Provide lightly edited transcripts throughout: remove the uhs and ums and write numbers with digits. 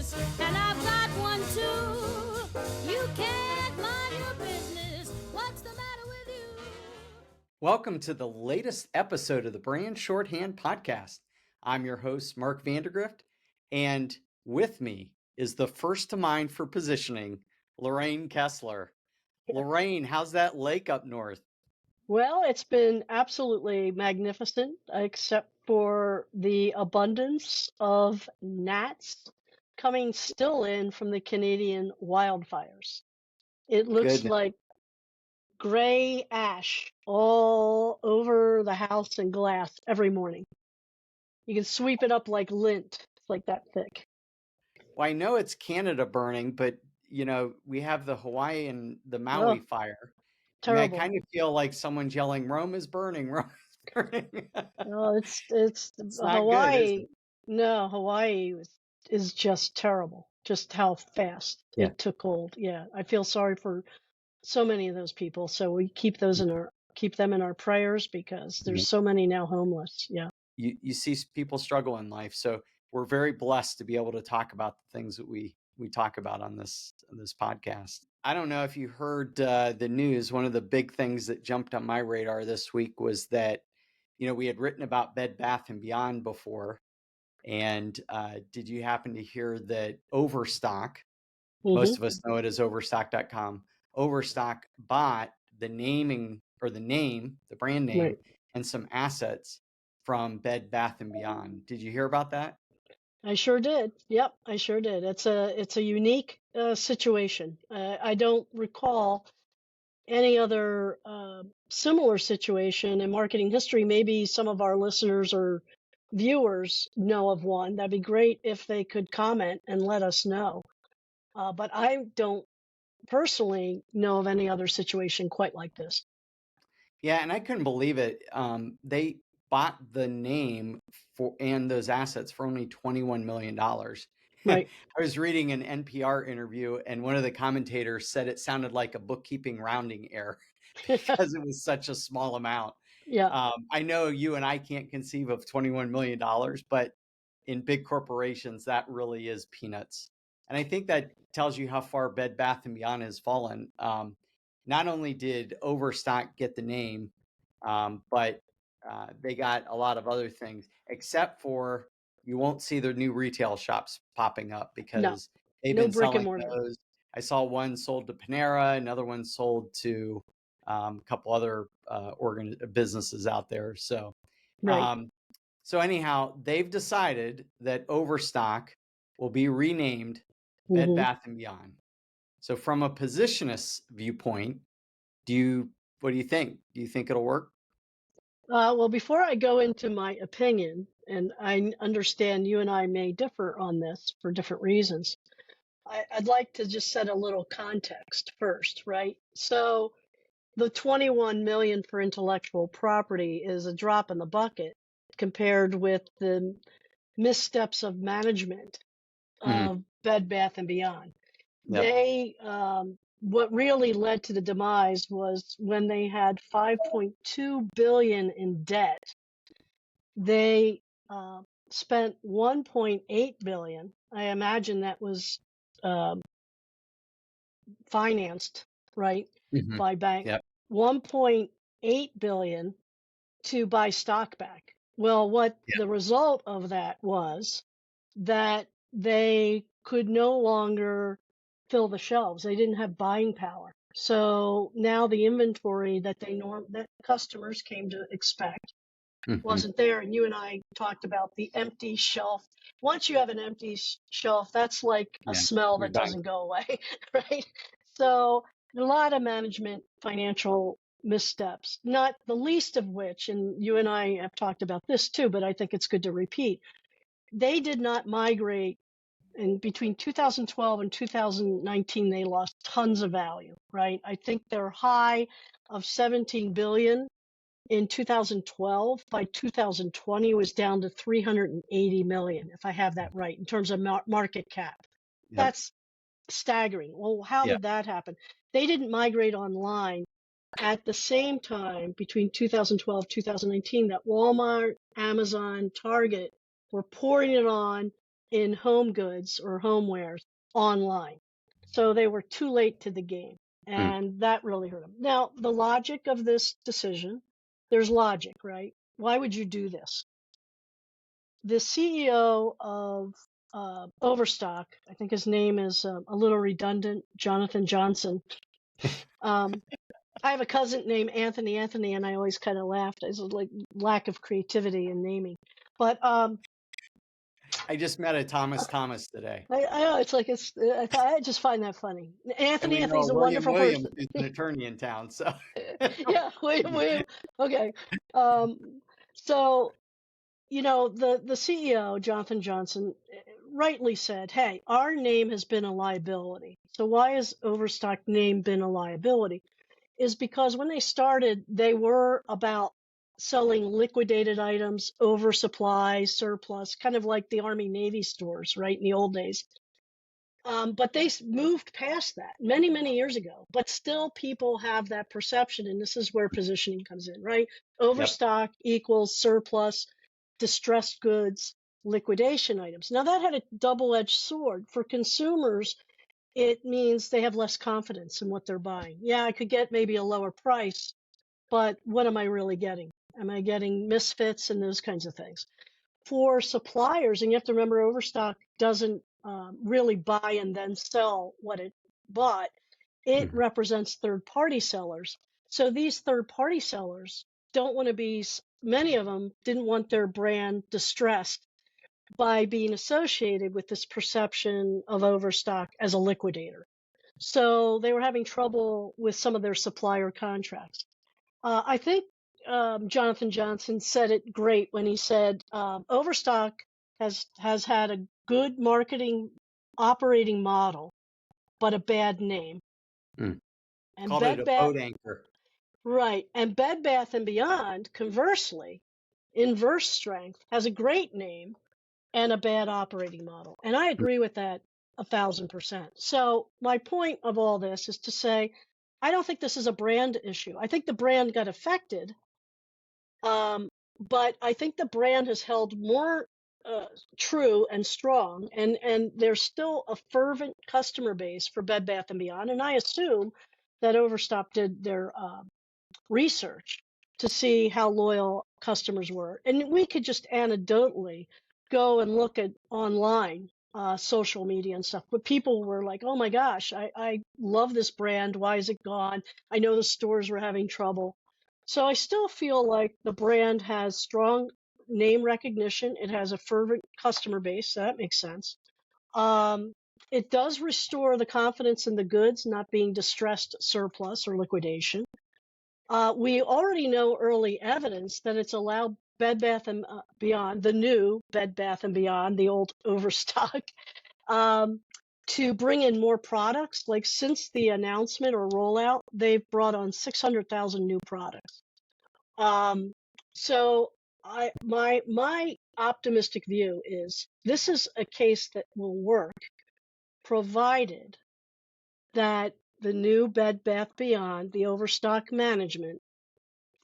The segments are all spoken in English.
business, and I've got one too. You can't mind your business. What's the matter with you? Welcome to the latest episode of the Brand Shorthand Podcast. I'm your host, Mark Vandergrift, and with me is the first to mind for positioning, Lorraine Kessler. Lorraine, how's that lake up north? Well, it's been absolutely magnificent, except for the abundance of gnats coming still in from the Canadian wildfires. It looks Goodness. like gray ash all over the house and glass every morning. You can sweep it up like lint. It's like that thick. Well, I know it's Canada burning, but we have the Hawaii and the Maui Oh, fire. I mean, I terrible. kind of feel like someone's yelling, Rome is burning, Rome is burning. No, it's It's not good, is Hawaii. it? No, Hawaii is just terrible. Just how fast Yeah. it took hold. Yeah, I feel sorry for so many of those people. So we keep them in our prayers because Yeah. there's so many now homeless. Yeah. You see people struggle in life. So we're very blessed to be able to talk about the things that we talk about on this podcast. I don't know if you heard the news. One of the big things that jumped on my radar this week was that, we had written about Bed Bath and Beyond before. And did you happen to hear that Overstock, most of us know it as overstock.com, Overstock bought the naming or the brand name, Right. and some assets from Bed Bath and Beyond. Did you hear about that? I sure did. Yep, I sure did. It's a unique situation. I don't recall any other similar situation in marketing history. Maybe some of our listeners or viewers know of one. That'd be great if they could comment and let us know. But I don't personally know of any other situation quite like this. Yeah, and I couldn't believe it. They bought the name and those assets for only $21 million. Right. I was reading an NPR interview, and one of the commentators said it sounded like a bookkeeping rounding error because it was such a small amount. Yeah. I know you and I can't conceive of $21 million, but in big corporations, that really is peanuts. And I think that tells you how far Bed Bath and Beyond has fallen. Not only did Overstock get the name, but they got a lot of other things, except for you won't see their new retail shops popping up No. because they've No been brick and selling mortar. those. I saw one sold to Panera, another one sold to a couple other businesses out there. So, Right. so anyhow, they've decided that Overstock will be renamed Bed hmm Bath and Beyond. So from a positionist viewpoint, what do you think? Do you think it'll work? Well, before I go into my opinion, and I understand you and I may differ on this for different reasons, I'd like to just set a little context first, right? So the 21 million for intellectual property is a drop in the bucket compared with the missteps of management of Bed Bath and Beyond. Yep. They what really led to the demise was when they had 5.2 billion in debt. They spent 1.8 billion. I imagine that was financed, right, by bank. Yep. 1.8 billion to buy stock back. Well, what Yep. the result of that was that they could no longer fill the shelves. They didn't have buying power. So now the inventory that that customers came to expect wasn't there. And you and I talked about the empty shelf. Once you have an empty shelf, that's like a Yeah, smell you're that done. doesn't go away, right? So a lot of management financial missteps, not the least of which, and you and I have talked about this too, but I think it's good to repeat. They did not migrate. And between 2012 and 2019, they lost tons of value, right? I think their high of 17 billion in 2012 by 2020 was down to 380 million, if I have that right, in terms of market cap. Yep. That's staggering. Well, how Yep. did that happen? They didn't migrate online at the same time between 2012 2019 that Walmart, Amazon, Target were pouring it on in home goods or homewares online. So they were too late to the game. Mm. And that really hurt them. Now, the logic of this decision, there's logic, right? Why would you do this? The CEO of Overstock, I think his name is a little redundant, Jonathan Johnson. Um, I have a cousin named Anthony, and I always kind of laughed. It's like lack of creativity in naming. But I just met a Thomas today. I know it's like I just find that funny. And we know Anthony's a William wonderful Williams person. is an attorney in town. So Yeah, William. Okay. So the CEO Jonathan Johnson rightly said, "Hey, our name has been a liability. So why has Overstock name been a liability? Is because when they started, they were about selling liquidated items, oversupply, surplus, kind of like the Army Navy stores, right, in the old days. But they moved past that many, many years ago. But still, people have that perception, and this is where positioning comes in, right? yep. Overstock equals surplus, distressed goods, liquidation items. Now, that had a double-edged sword. For consumers, it means they have less confidence in what they're buying. Yeah, I could get maybe a lower price, but what am I really getting? Am I getting misfits and those kinds of things? For suppliers, and you have to remember Overstock doesn't really buy and then sell what it bought. It represents third-party sellers. So these third-party sellers don't want to be, many of them didn't want their brand distressed by being associated with this perception of Overstock as a liquidator. So they were having trouble with some of their supplier contracts. I think Jonathan Johnson said it great when he said Overstock has had a good marketing operating model, but a bad name. Mm. And Called it Bed a Bath, boat anchor. right? And Bed Bath and Beyond, conversely, inverse strength, has a great name and a bad operating model. And I Mm. agree with that 1,000%. So my point of all this is to say, I don't think this is a brand issue. I think the brand got affected, but I think the brand has held more true and strong, and there's still a fervent customer base for Bed Bath and Beyond. And I assume that Overstock did their research to see how loyal customers were. And we could just anecdotally go and look at online social media and stuff. But people were like, oh my gosh, I love this brand. Why is it gone? I know the stores were having trouble. So I still feel like the brand has strong name recognition. It has a fervent customer base. So that makes sense. Um, it does restore the confidence in the goods not being distressed surplus or liquidation. We already know early evidence that it's allowed Bed Bath and Beyond, the new Bed Bath and Beyond, the old Overstock, um, to bring in more products. Like since the announcement or rollout, they've brought on 600,000 new products. So my optimistic view is this is a case that will work, provided that the new Bed Bath Beyond, the Overstock management,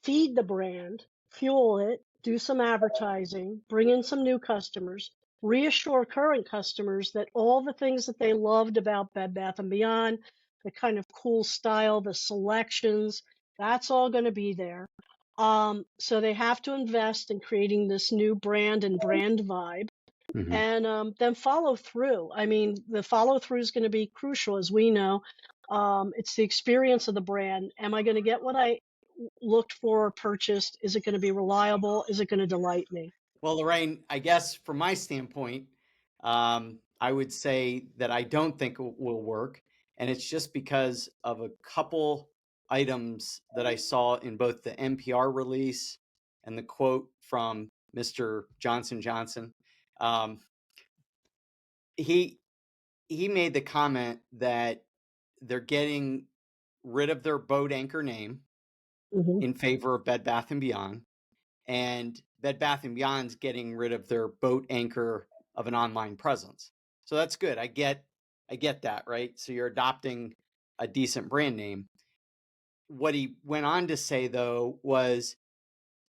feed the brand, fuel it, do some advertising, bring in some new customers, reassure current customers that all the things that they loved about Bed Bath & Beyond, the kind of cool style, the selections, that's all going to be there. So they have to invest in creating this new brand and brand vibe. Mm-hmm. And then follow through. I mean, the follow through is going to be crucial, as we know. It's the experience of the brand. Am I going to get what I looked for or purchased? Is it going to be reliable? Is it going to delight me? Well, Lorraine, I guess from my standpoint, I would say that I don't think it will work. And it's just because of a couple items that I saw in both the NPR release and the quote from Mr. Johnson. Um, he he made the comment that they're getting rid of their boat anchor name Mm-hmm. in favor of Bed Bath and Beyond, and Bed Bath and Beyond's getting rid of their boat anchor of an online presence. So that's good. I get that, right? So you're adopting a decent brand name. What he went on to say though was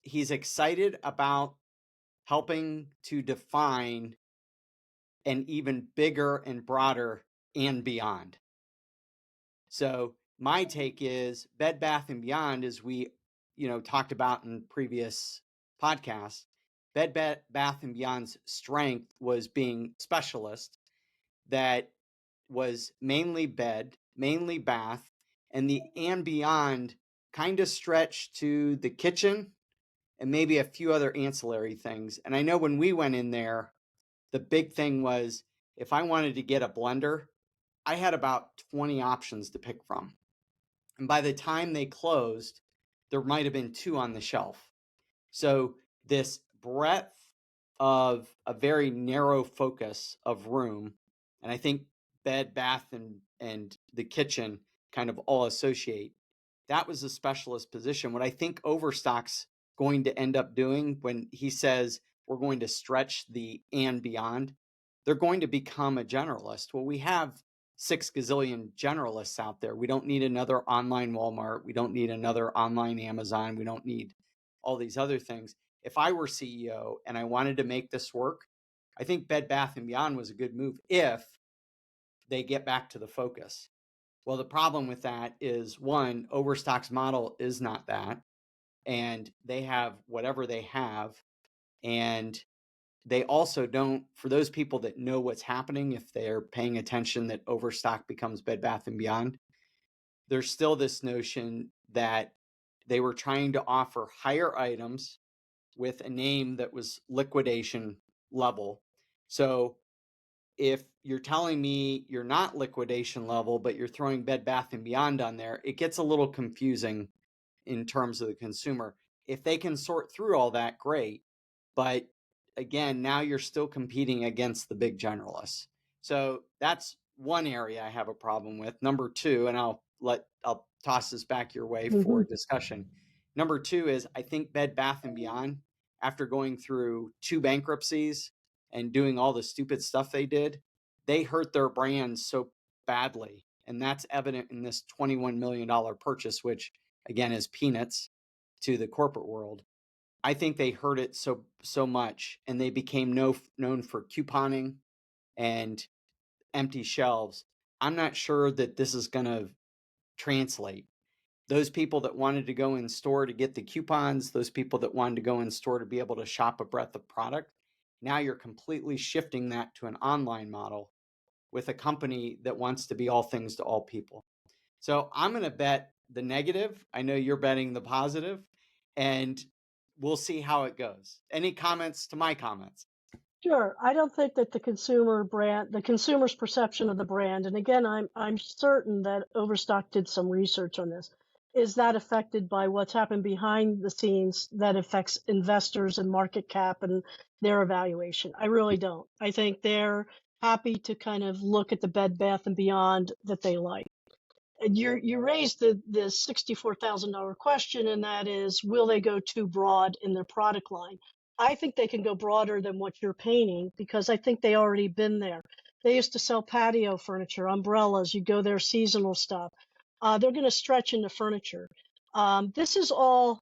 he's excited about helping to define and even bigger and broader and beyond. So my take is Bed Bath and Beyond, as we talked about in previous podcasts, Bed Bath and Beyond's strength was being specialist that was mainly bed, mainly bath, and the and beyond kind of stretched to the kitchen and maybe a few other ancillary things. And I know when we went in there, the big thing was if I wanted to get a blender, I had about 20 options to pick from. And by the time they closed, there might have been 2 on the shelf. So this breadth of a very narrow focus of room, and I think bed, bath, and the kitchen kind of all associate. That was a specialist position. What I think Overstock's going to end up doing when he says we're going to stretch the and beyond, they're going to become a generalist. Well, we have 6 gazillion generalists out there. We don't need another online Walmart. We don't need another online Amazon. We don't need all these other things. If I were CEO and I wanted to make this work, I think Bed Bath and Beyond was a good move if they get back to the focus. Well, the problem with that is, one, Overstock's model is not that, and they have whatever they have, and they also don't, for those people that know what's happening, if they're paying attention that Overstock becomes Bed Bath and Beyond, there's still this notion that they were trying to offer higher items with a name that was liquidation level. So if you're telling me you're not liquidation level, but you're throwing Bed Bath and Beyond on there, it gets a little confusing in terms of the consumer. If they can sort through all that, great. But again, now you're still competing against the big generalists. So that's one area I have a problem with. Number 2, and I'll toss this back your way for discussion. Number 2 is I think Bed Bath and Beyond, after going through 2 bankruptcies and doing all the stupid stuff they did, they hurt their brand so badly. And that's evident in this $21 million purchase, which again is peanuts to the corporate world. I think they hurt it so much, and they became known for couponing and empty shelves. I'm not sure that this is going to translate. Those people that wanted to go in store to get the coupons, those people that wanted to go in store to be able to shop a breadth of product, now you're completely shifting that to an online model with a company that wants to be all things to all people. So I'm going to bet the negative. I know you're betting the positive, and we'll see how it goes. Any comments to my comments? Sure. I don't think that the consumer's perception of the brand, and again, I'm certain that Overstock did some research on this, is that affected by what's happened behind the scenes that affects investors and market cap and their evaluation. I really don't. I think they're happy to kind of look at the Bed Bath and Beyond that they like. And you raised the $64,000 question, and that is, will they go too broad in their product line? I think they can go broader than what you're painting because I think they already been there. They used to sell patio furniture, umbrellas. You go there, seasonal stuff. They're going to stretch into furniture. This is all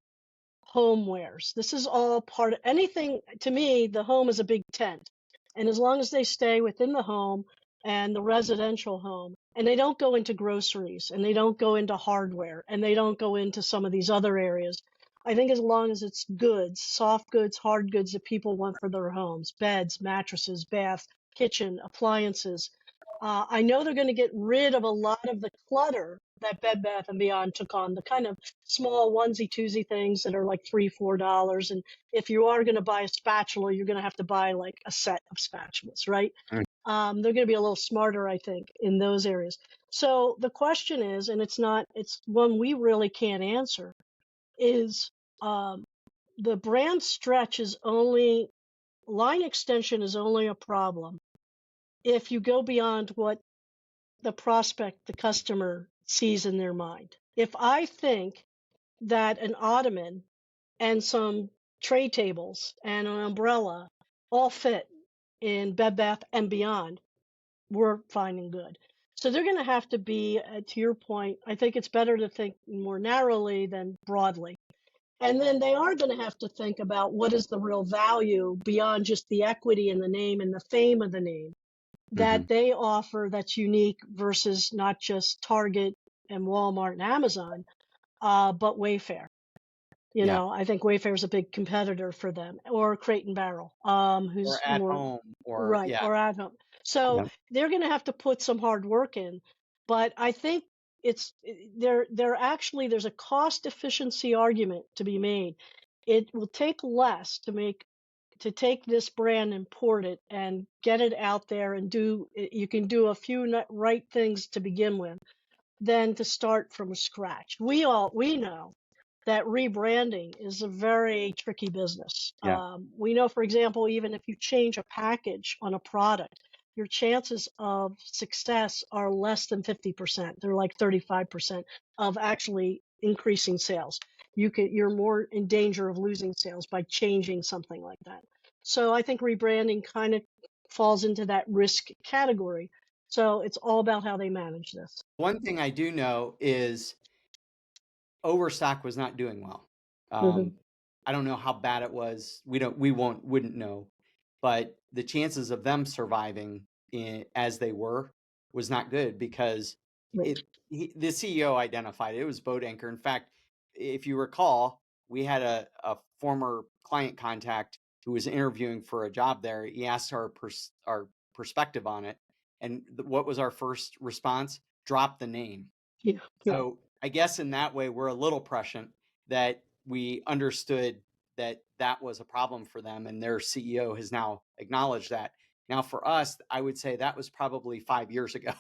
homewares. This is all part of anything. To me, the home is a big tent. And as long as they stay within the home and the residential home, and they don't go into groceries and they don't go into hardware and they don't go into some of these other areas, I think as long as it's goods, soft goods, hard goods that people want for their homes, beds, mattresses, bath, kitchen, appliances, I know they're going to get rid of a lot of the clutter that Bed Bath and Beyond took on, the kind of small onesie twosie things that are like $3-4. And if you are going to buy a spatula, you're going to have to buy like a set of spatulas, right? They're going to be a little smarter, I think, in those areas. So the question is, and it's one we really can't answer, is the brand stretch is only, line extension is only a problem if you go beyond what the prospect, the customer sees in their mind. If I think that an ottoman and some tray tables and an umbrella all fit in Bed Bath and Beyond, we're fine and good. So they're going to have to be, to your point, I think it's better to think more narrowly than broadly. And then they are going to have to think about what is the real value beyond just the equity in the name and the fame of the name. that they offer that's unique versus not just Target and Walmart and Amazon, but Wayfair. You Yeah. know, I think Wayfair is a big competitor for them, or Crate and Barrel, Or who's at more home, or right, yeah. or at home. So Yeah. they're going to have to put some hard work in, but I think they're actually there's a cost efficiency argument to be made. It will take less to take this brand and port it and get it out there and you can do a few right things to begin with than to start from scratch. We know that rebranding is a very tricky business. Yeah. We know, for example, even if you change a package on a product, your chances of success are less than 50%. They're like 35% of actually increasing sales. You're more in danger of losing sales by changing something like that. So I think rebranding kind of falls into that risk category. So it's all about how they manage this. One thing I do know is Overstock was not doing well. Hmm. I don't know how bad it was. Wouldn't know, but the chances of them surviving as they were was not good, because Right. the CEO identified it was boat anchor. In fact, if you recall, we had a former client contact who was interviewing for a job there. He asked our perspective on it, and what was our first response? Drop the name. Yeah. Yeah. So I guess in that way, we're a little prescient that we understood that that was a problem for them, and their CEO has now acknowledged that. Now, for us, I would say that was probably 5 years ago.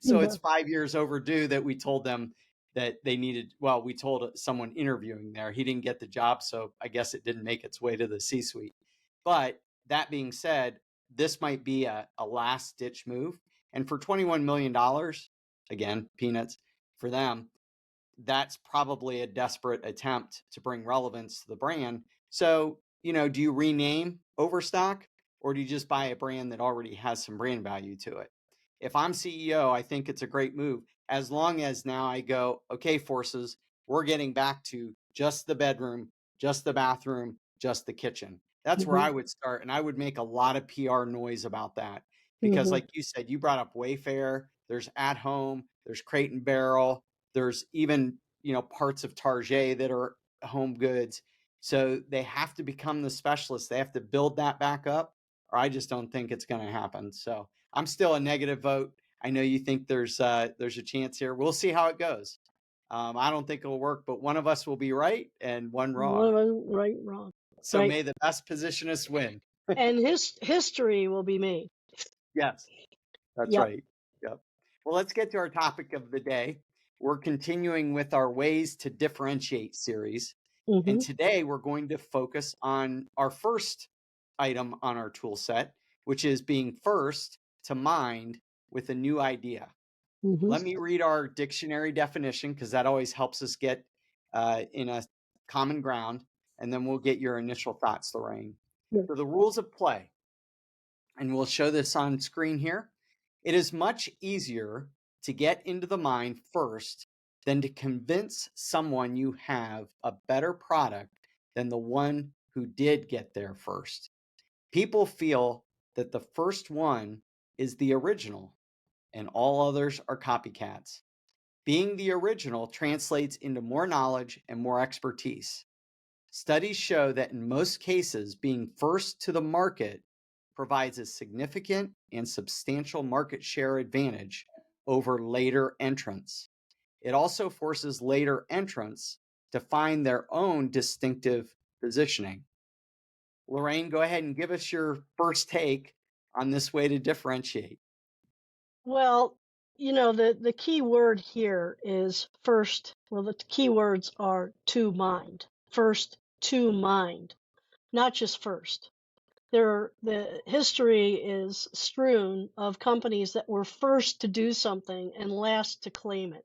So Yeah. it's 5 years overdue that we told them that they needed, well, we told someone interviewing there. He didn't get the job, so I guess it didn't make its way to the C-suite. But that being said, this might be a last ditch move. And for $21 million, again, peanuts for them, that's probably a desperate attempt to bring relevance to the brand. So, do you rename Overstock, or do you just buy a brand that already has some brand value to it? If I'm CEO, I think it's a great move, as long as now I go, okay, forces, we're getting back to just the bedroom, just the bathroom, just the kitchen. That's where Hmm. I would start. And I would make a lot of PR noise about that, because Hmm. like you said, you brought up Wayfair, there's At Home, there's Crate and Barrel, there's even, parts of Target that are home goods. So they have to become the specialists. They have to build that back up, or I just don't think it's going to happen. So I'm still a negative vote. I know you think there's a chance here. We'll see how it goes. I don't think it'll work, but one of us will be right and one wrong. Right, wrong. So Right. may the best positionist win. And his history will be made. Yes. That's Yep. right. Yep. Well, let's get to our topic of the day. We're continuing with our Ways to Differentiate series. And Hmm. today we're going to focus on our first item on our tool set, which is being first to mind with a new idea. Hmm. Let me read our dictionary definition, because that always helps us get in a common ground. And then we'll get your initial thoughts, Lorraine. Yeah. So the rules of play, and we'll show this on screen here. It is much easier to get into the mind first than to convince someone you have a better product than the one who did get there first. People feel that the first one is the original and all others are copycats. Being the original translates into more knowledge and more expertise. Studies show that in most cases, being first to the market provides a significant and substantial market share advantage over later entrants. It also forces later entrants to find their own distinctive positioning. Lorraine, go ahead and give us your first take on this way to differentiate. Well, the key word here is first. Well, the key words are to mind. First to mind, not just first. The history is strewn of companies that were first to do something and last to claim it.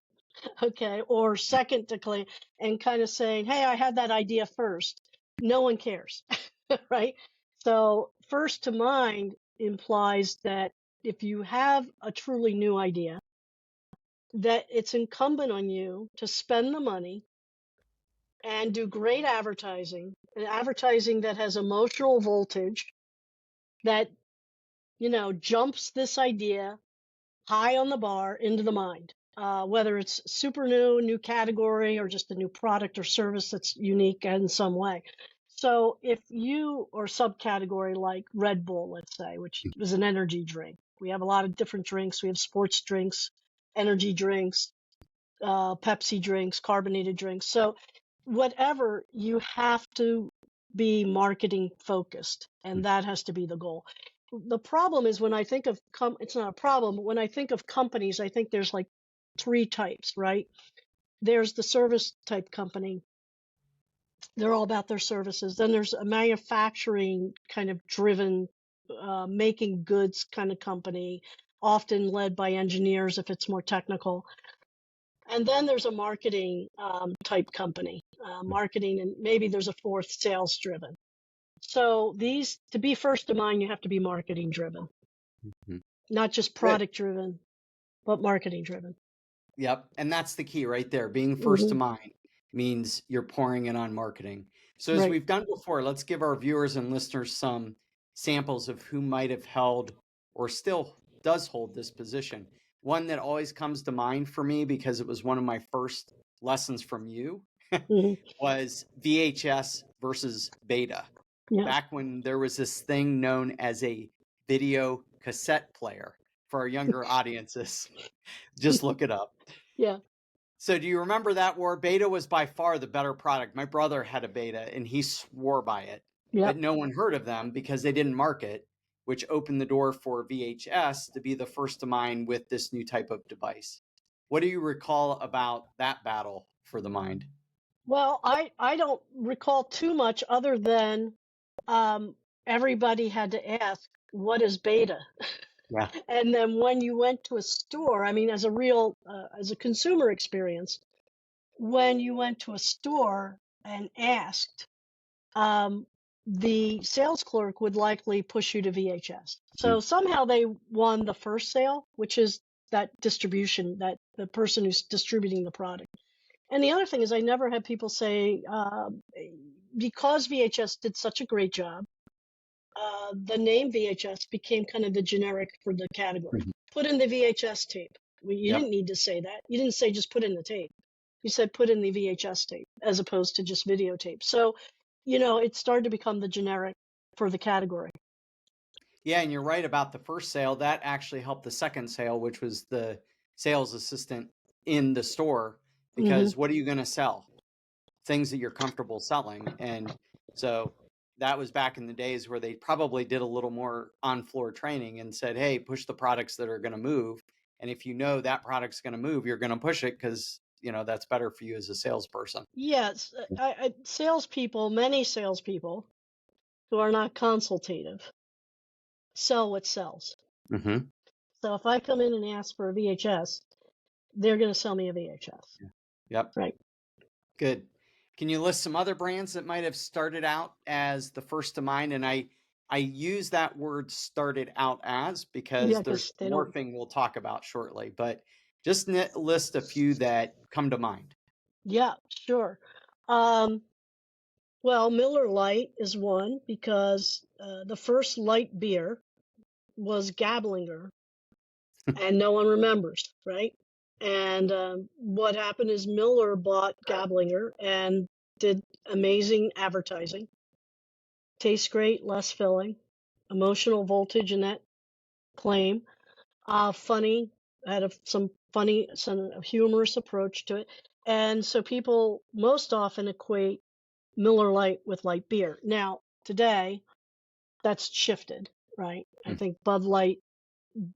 Okay, or second to claim, and kind of saying, hey, I had that idea first. No one cares. Right? So first to mind implies that if you have a truly new idea, that it's incumbent on you to spend the money and do great advertising, and advertising that has emotional voltage, that jumps this idea high on the bar into the mind, whether it's super new category, or just a new product or service that's unique in some way. So if you, or subcategory like Red Bull, let's say, which is an energy drink, we have a lot of different drinks. We have sports drinks, energy drinks, Pepsi drinks, carbonated drinks. So whatever, you have to be marketing focused, and that has to be the goal. The problem is, when I think of it's not a problem, but when I think of companies, I think there's like three types, right? There's the service type company. They're all about their services. Then there's a manufacturing kind of driven, making goods kind of company, often led by engineers if it's more technical. And then there's a marketing type company, marketing, and maybe there's a fourth, sales driven. So these, to be first of mind, you have to be marketing driven, not just product driven, but marketing driven. Yep. And that's the key right there. Being first to mind means you're pouring in on marketing. So as we've done before, let's give our viewers and listeners some samples of who might have held or still does hold this position. One that always comes to mind for me, because it was one of my first lessons from you, was VHS versus Beta. Back when there was this thing known as a video cassette player for our younger audiences. Just look it up. Yeah. So do you remember that war? Beta was by far the better product. My brother had a Beta and he swore by it, but no one heard of them because they didn't market, which opened the door for VHS to be the first to mind with this new type of device. What do you recall about that battle for the mind? Well, I don't recall too much, other than everybody had to ask, what is Beta? Yeah. And then when you went to a store, I mean, as a consumer experience, when you went to a store and asked, the sales clerk would likely push you to VHS. So somehow they won the first sale, which is that distribution, that the person who's distributing the product. And the other thing is, I never had people say, because VHS did such a great job, the name VHS became kind of the generic for the category. Put in the VHS tape. You didn't need to say that. You didn't say just put in the tape. You said put in the VHS tape, as opposed to just videotape. So, it started to become the generic for the category. Yeah, and you're right about the first sale. That actually helped the second sale, which was the sales assistant in the store, because what are you going to sell? Things that you're comfortable selling. And so that was back in the days where they probably did a little more on-floor training and said, hey, push the products that are going to move. And if you know that product's going to move, you're going to push it because, that's better for you as a salesperson. Yes. Many salespeople who are not consultative sell what sells. So if I come in and ask for a VHS, they're going to sell me a VHS. Yep. Right. Good. Can you list some other brands that might have started out as the first to mind? And I use that word "started out as" because there's more thing we'll talk about shortly, but just list a few that come to mind. Yeah, sure. Well, Miller Lite is one, because the first light beer was Gablinger, and no one remembers, right? And what happened is Miller bought Gablinger and did amazing advertising. Tastes great, less filling, emotional voltage in that claim. Funny, had some humorous approach to it. And so people most often equate Miller Lite with light beer. Now, today, that's shifted, right? I think Bud Light,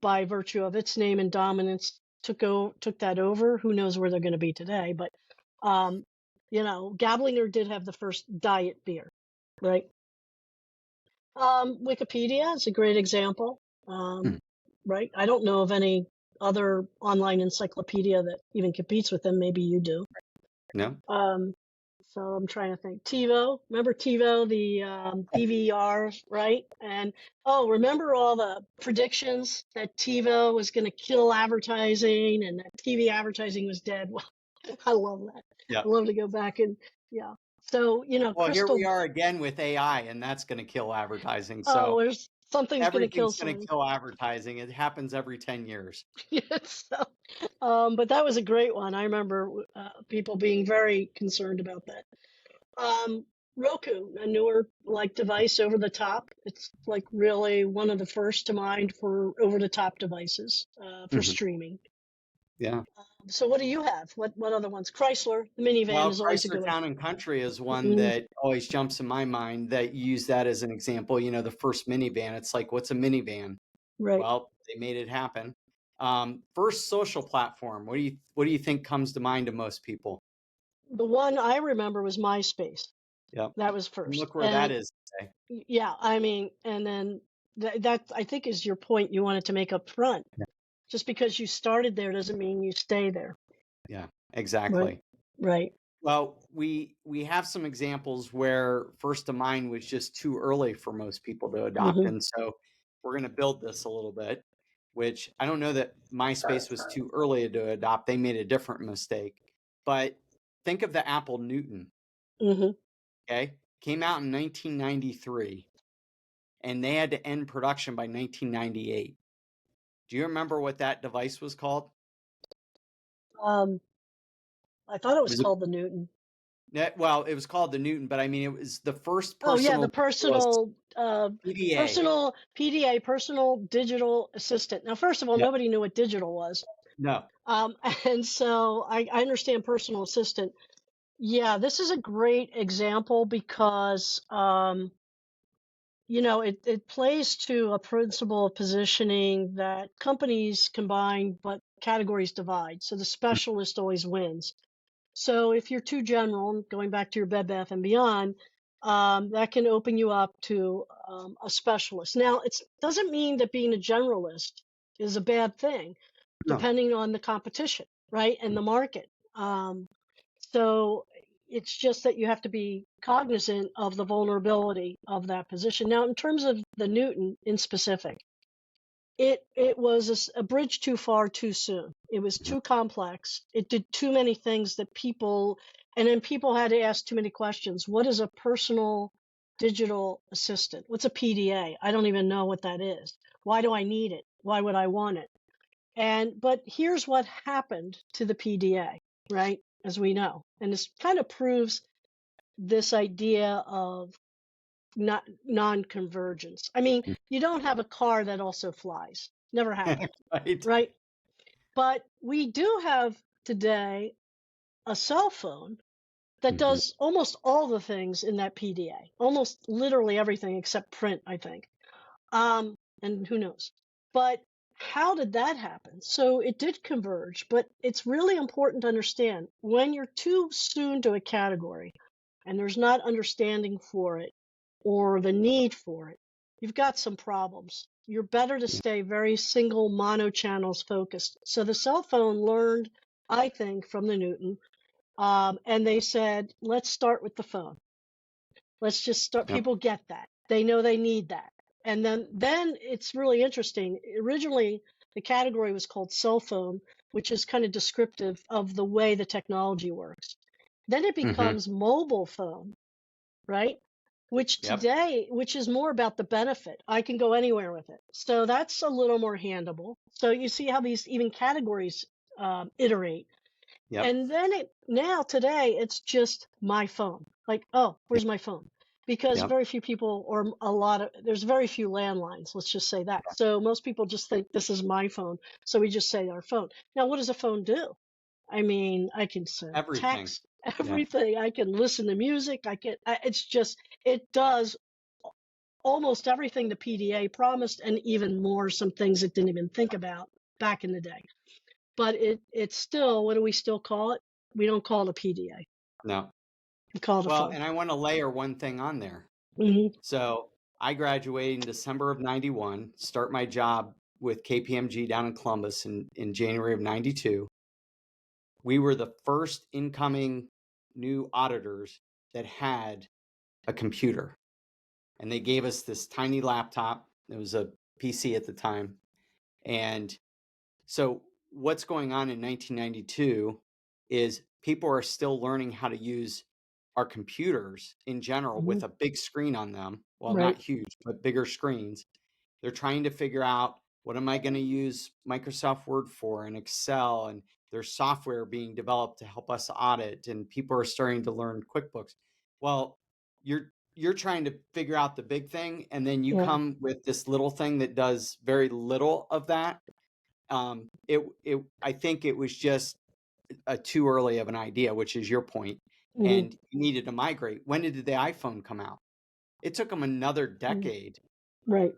by virtue of its name and dominance, took that over. Who knows where they're going to be today? But Gablinger did have the first diet beer, right? Wikipedia is a great example, right? I don't know of any other online encyclopedia that even competes with them. Maybe you do. No. So I'm trying to think. TiVo, remember TiVo, the DVR, right? And remember all the predictions that TiVo was going to kill advertising and that TV advertising was dead? Well, I love that. Yeah. I love to go back and So well, here we are again with AI, and that's going to kill advertising. So there's Something's going to kill Everything's going to something. kill advertising. It happens every 10 years. Yes. So, but that was a great one. I remember people being very concerned about that. Roku, a newer like device over the top. It's like really one of the first to mind for over the top devices for Mhm. streaming. Yeah. So what do you have? What other ones? Chrysler, the minivan Well, is always a good Chrysler one. Town and Country is one Mhm. that always jumps in my mind, that you use that as an example. The first minivan. It's like, what's a minivan? Right. Well, they made it happen. First social platform. What do you think comes to mind to most people? The one I remember was MySpace. Yep. That was And first. look where that And is today. yeah, I mean, and then that I think is your point you wanted to make up front. Yeah. Just because you started there doesn't mean you stay there. Yeah, Right. exactly. Right. Well, we have some examples where first to mind was just too early for most people to adopt, Hmm. and so we're going to build this a little bit. Which I don't know that MySpace was too early to adopt. They made a different mistake. But think of the Apple Newton. Hmm. Okay, came out in 1993, and they had to end production by 1998. Do you remember what that device was called? Um, I thought it It was was called the Newton. well, it was called the Newton, but I mean, it was the first Oh yeah, personal the personal PDA. personal PDA, personal digital assistant. Now, first of all, Yep. nobody knew what digital was. No. Um, and so I understand personal assistant. Yeah, this is a great example because it plays to a principle of positioning that companies combine but categories divide. So the specialist always wins. So if you're too general, going back to your Bed Bath and Beyond, that can open you up to a specialist. Now, it doesn't mean that being a generalist is a bad thing, No. depending on the competition, right, and the market. So it's just that you have to be cognizant of the vulnerability of that position. Now, in terms of the Newton in specific, it was a bridge too far too soon. It was too complex. It did too many things that and then people had to ask too many questions. What is a personal digital assistant? What's a PDA? I don't even know what that is. Why do I need it? Why would I want it? But here's what happened to the PDA, right? As we know. And this kind of proves this idea of not non-convergence. I mean, you don't have a car that also flies. Never happened, Right. right? But we do have today a cell phone that Mhm. does almost all the things in that PDA, almost literally everything except print, I think. And who knows? But how did that happen? So it did converge, but it's really important to understand when you're too soon to a category and there's not understanding for it or the need for it, you've got some problems. You're better to Yeah. stay very single mono channels focused. So the cell phone learned, I think, from the Newton, and they said, let's start with the phone. Let's just start. Yep. People get that. They know they need that. And then it's really interesting. Originally, the category was called cell phone, which is kind of descriptive of the way the technology works. Then it Hmm. becomes mobile phone, right? Yep. Which is more about the benefit. I can go anywhere with it. So that's a little more handable. So you see how these even categories iterate. Yep. And then now today it's just my phone. Like, oh, Yep. where's my phone? Because Yep. very few people, or there's very few landlines. Let's just say that. So most people just think this is my phone. So we just say our phone. Now, what does a phone do? I mean, I can send Everything. text, Yeah. everything. I can listen to music. It's just, it does almost everything the PDA promised and even more, some things it didn't even think about back in the day. But it's still, what do we still call it? We don't call it a PDA. No. We call it a Well, phone. and I want to layer one thing on there. Hmm. So I graduated in December of 91, start my job with KPMG down in Columbus in January of 92. We were the first incoming new auditors that had a computer. And they gave us this tiny laptop. It was a PC at the time. And so what's going on in 1992 is people are still learning how to use our computers in general Hmm. with a big screen on them. Well, Right. not huge, but bigger screens. They're trying to figure out, what am I going to use Microsoft Word for, and Excel, and there's software being developed to help us audit, and people are starting to learn QuickBooks. Well, you're trying to figure out the big thing, and then you Yeah. come with this little thing that does very little of that. I think it was just too early of an idea, which is your point, Mhm. and you needed to migrate. When did the iPhone come out? It took them another Mm. decade. Right.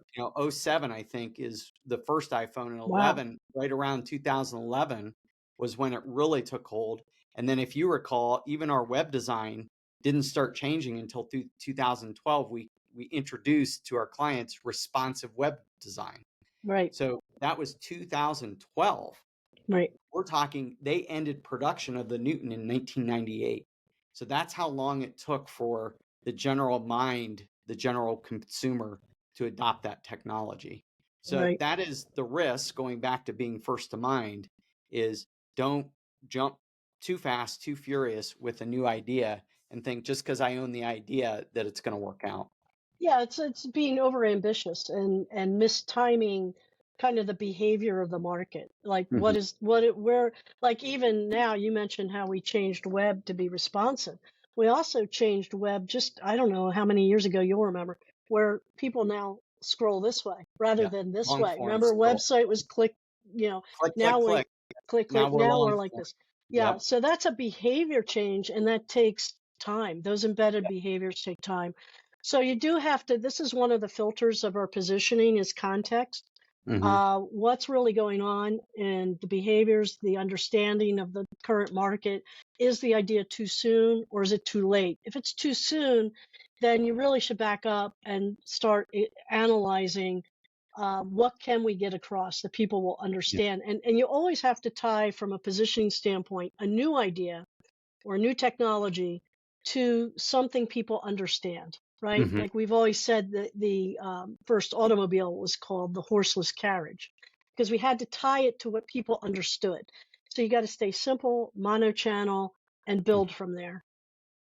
07, I think, is the first iPhone, and Wow. 11, right around 2011, was when it really took hold. And then, if you recall, even our web design didn't start changing until 2012. We introduced to our clients responsive web design. Right. So that was 2012. Right. We're talking, they ended production of the Newton in 1998. So that's how long it took for the general mind, the general consumer, to adopt that technology. So Right. that is the risk, going back to being first to mind, is don't jump too fast, too furious with a new idea and think just because I own the idea that it's going to work out. Yeah, it's being overambitious and mistiming kind of the behavior of the market. Like Mhm. where, like even now you mentioned how we changed web to be responsive. We also changed web just, I don't know how many years ago, you'll remember, where people now scroll this way rather Yeah, than this long way. form Remember, scroll. website was click, Click, click, now we click. click Now click, we're now we're long like form. this. Yeah, Yep. so that's a behavior change, and that takes time. Those embedded behaviors take time. So you do have to, this is one of the filters of our positioning, is context. Mm-hmm. What's really going on in the behaviors, the understanding of the current market. Is the idea too soon, or is it too late? If it's too soon, then you really should back up and start analyzing what can we get across that people will understand. And you always have to tie, from a positioning standpoint, a new idea or new technology to something people understand, right? Mm-hmm. Like we've always said that the first automobile was called the horseless carriage because we had to tie it to what people understood. So you got to stay simple, mono-channel, and build from there.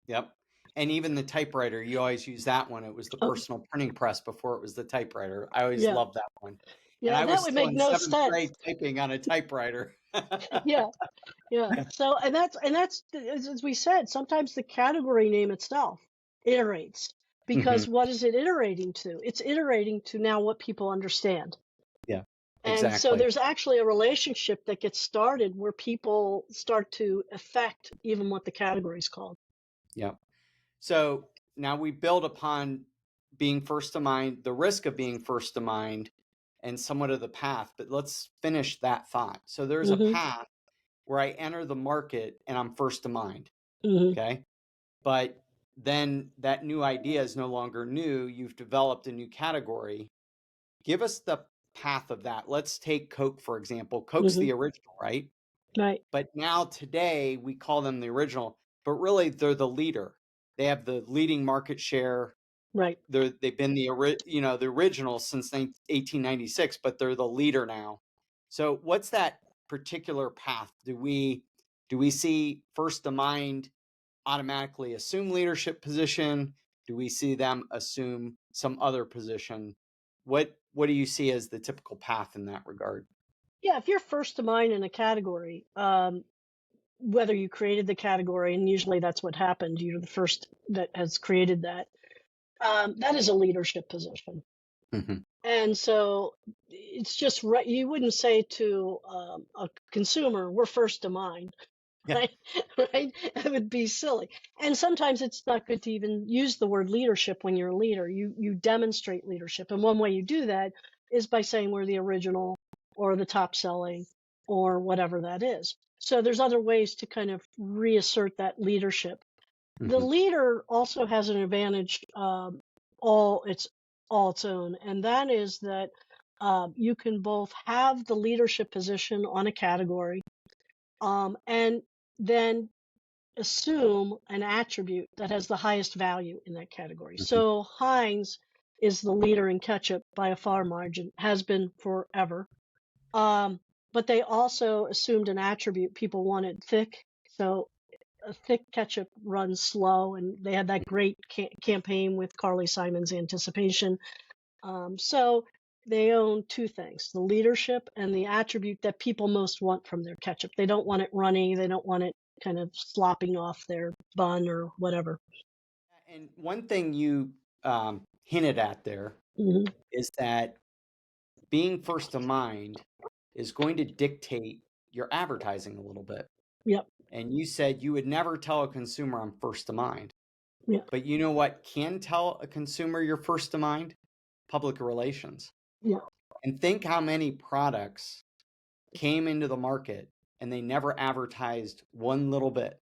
Yep. And even the typewriter, you always use that one. It was the Oh, personal printing press before it was the typewriter. I always yeah, loved that one. And yeah, I that was would still make in no seventh sense. grade typing on a typewriter. Yeah, yeah. So, and that's as we said, sometimes the category name itself iterates Hmm. because what is it iterating to? It's iterating to now what people understand. Yeah, And so exactly. there's actually a relationship that gets started where people start to affect even what the category is called. Yep. So now we build upon being first to mind, the risk of being first to mind, and somewhat of the path. But let's finish that thought. So there's a Hmm. path where I enter the market and I'm first to mind. Hmm. Okay. But then that new idea is no longer new. You've developed a new category. Give us the path of that. Let's take Coke, for example. Coke's Hmm. the original, right? Right, But now today we call them the original, but really they're the leader. They have the leading market share. right. They've been the original since 1896, but they're the leader now. So what's that particular path? Do we see first to mind automatically assume leadership position? Do we see them assume some other position? What do you see as the typical path in that regard? Yeah, if you're first to mind in a category, whether you created the category, and usually that's what happened, you're the first that has created that, that is a leadership position. Mm-hmm. And so it's just right. You wouldn't say to a consumer, we're first to mind, Yeah. right? Right? It would be silly. And sometimes it's not good to even use the word leadership when you're a leader. You demonstrate leadership. And one way you do that is by saying we're the original or the top selling or whatever that is. So there's other ways to kind of reassert that leadership. The Mm-hmm. leader also has an advantage, all its all its own, and that is that you can both have the leadership position on a category, and then assume an attribute that has the highest value in that category. Mm-hmm. So Heinz is the leader in ketchup by a far margin, has been forever. Um, but they also assumed an attribute people wanted: thick. So a thick ketchup runs slow, and they had that great campaign with Carly Simon's Anticipation. So they own two things: the leadership and the attribute that people most want from their ketchup. They don't want it runny. They don't want it kind of slopping off their bun or whatever. And one thing you hinted at there Hmm. is that being first of mind is going to dictate your advertising a little bit. Yep. And you said you would never tell a consumer I'm first of mind. Yeah. But you know what can tell a consumer you're first of mind? Public relations. Yeah. And think how many products came into the market and they never advertised one little bit.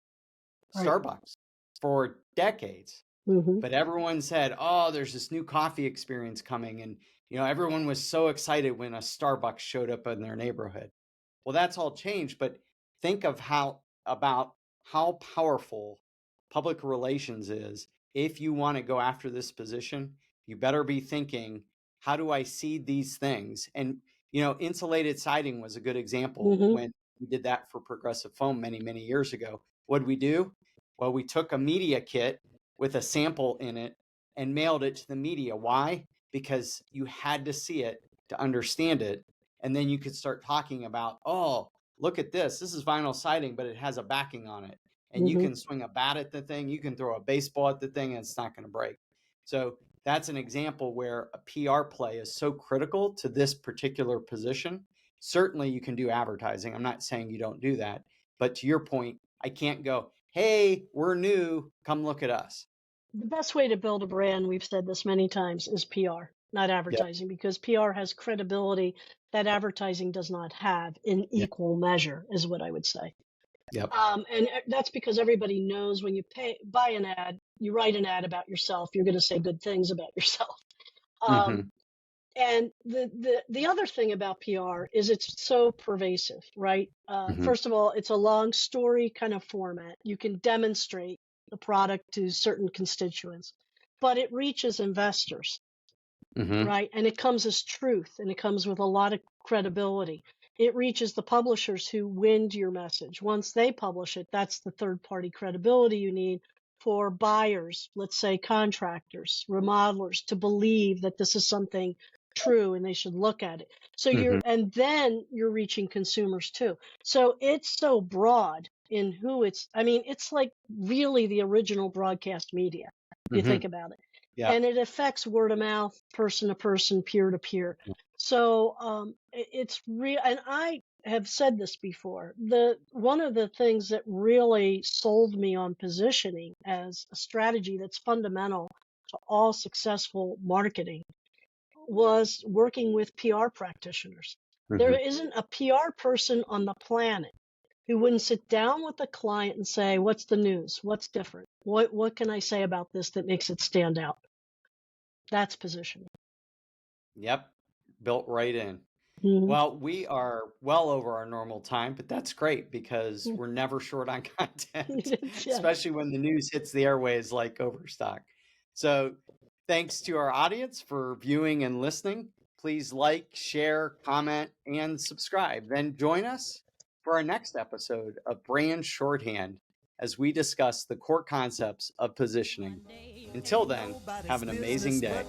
Right. Starbucks for decades. Hmm. But everyone said, oh, there's this new coffee experience coming. And, everyone was so excited when a Starbucks showed up in their neighborhood. Well, that's all changed. But think of about how powerful public relations is. If you want to go after this position, you better be thinking, how do I seed these things? And, insulated siding was a good example Hmm. when we did that for Progressive Foam many, many years ago. What did we do? Well, we took a media kit with a sample in it and mailed it to the media. Why? Because you had to see it to understand it. And then you could start talking about, oh, look at this. This is vinyl siding, but it has a backing on it. And you Hmm. can swing a bat at the thing. You can throw a baseball at the thing and it's not going to break. So that's an example where a PR play is so critical to this particular position. Certainly you can do advertising. I'm not saying you don't do that. But to your point, I can't go, hey, we're new. Come look at us. The best way to build a brand, we've said this many times, is PR, not Yep. advertising, because PR has credibility that advertising does not have in Yep. equal measure, is what I would say. Yep. And that's because everybody knows when you buy an ad, you write an ad about yourself, you're going to say good things about yourself. Mm-hmm. Um, and the other thing about PR is it's so pervasive, right? Mm-hmm. First of all, it's a long story kind of format. You can demonstrate the product to certain constituents, but it reaches investors, Mm-hmm. right? And it comes as truth, and it comes with a lot of credibility. It reaches the publishers who wind your message. Once they publish it, that's the third party credibility you need for buyers, let's say contractors, remodelers, to believe that this is something true and they should look at it. So Mm-hmm. and then you're reaching consumers too. So it's so broad in who it's like really the original broadcast media, if you Mm-hmm. think about it. Yeah. And it affects word of mouth, person to person, peer to peer. So it's real. And I have said this before. One of the things that really sold me on positioning as a strategy that's fundamental to all successful marketing was working with PR practitioners. There Mm-hmm. isn't a PR person on the planet who wouldn't sit down with a client and say, "What's the news? What's different? What can I say about this that makes it stand out?" That's positioning. Yep. Built right in. Mhm. Well, we are well over our normal time, but that's great because we're never short on content, Yeah. especially when the news hits the airways like Overstock. So, thanks to our audience for viewing and listening. Please like, share, comment, and subscribe. Then join us for our next episode of Brand Shorthand as we discuss the core concepts of positioning. Until then, have an amazing day.